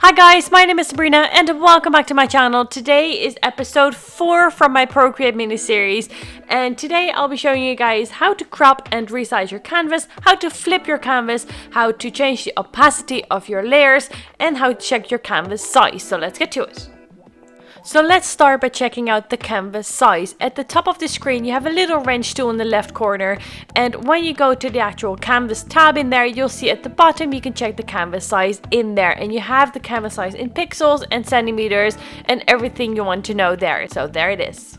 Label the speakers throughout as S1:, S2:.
S1: Hi guys, my name is Sabrina and welcome back to my channel. Today is episode 4 from my Procreate mini series, and today I'll be showing you guys how to crop and resize your canvas, how to flip your canvas, how to change the opacity of your layers, and how to check your canvas size. So let's get to it. So let's start by checking out the canvas size. At the top of the screen you have a little wrench tool in the left corner, and when you go to the actual canvas tab in there, you'll see at the bottom you can check the canvas size in there, and you have the canvas size in pixels and centimeters and everything you want to know there. So there it is.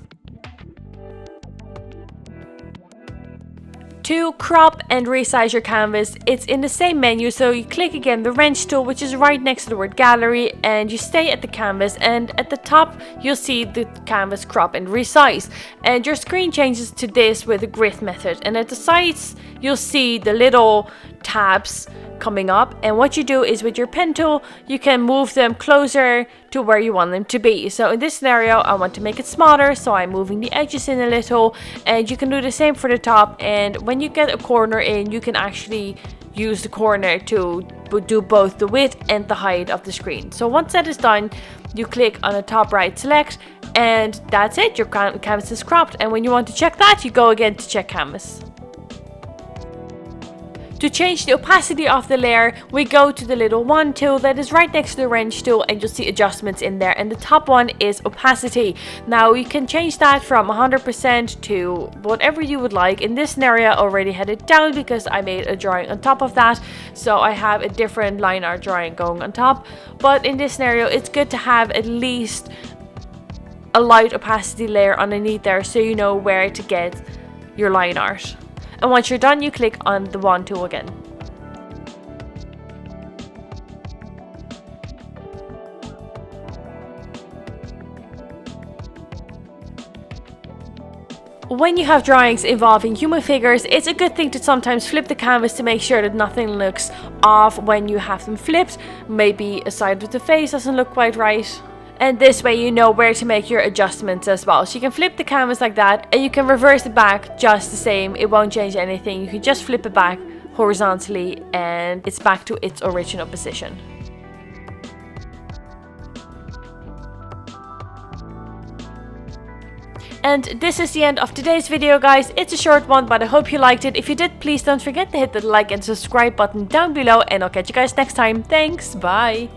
S1: To crop and resize your canvas, it's in the same menu, so you click again the wrench tool, which is right next to the word gallery, and you stay at the canvas, and at the top you'll see the canvas crop and resize, and your screen changes to this with the grid method, and at the sides you'll see the little tabs coming up, and what you do is with your pen tool you can move them closer to where you want them to be. So in this scenario I want to make it smaller, so I'm moving the edges in a little, and you can do the same for the top, and when you get a corner in you can actually use the corner to do both the width and the height of the screen. So once that is done, you click on the top right select, and that's it, your canvas is cropped. And when you want to check that, you go again to check canvas. To change the opacity of the layer, we go to the little wand tool that is right next to the wrench tool, and you'll see adjustments in there, and the top one is opacity. Now you can change that from 100% to whatever you would like. In this scenario I already had it down because I made a drawing on top of that, so I have a different line art drawing going on top, but in this scenario it's good to have at least a light opacity layer underneath there so you know where to get your line art. And once you're done, you click on the wand tool again. When you have drawings involving human figures, it's a good thing to sometimes flip the canvas to make sure that nothing looks off when you have them flipped. Maybe a side of the face doesn't look quite right. And this way you know where to make your adjustments as well. So you can flip the canvas like that, and you can reverse it back just the same. It won't change anything. You can just flip it back horizontally and it's back to its original position. And this is the end of today's video, guys. It's a short one, but I hope you liked it. If you did, please don't forget to hit the like and subscribe button down below, and I'll catch you guys next time. Thanks, bye!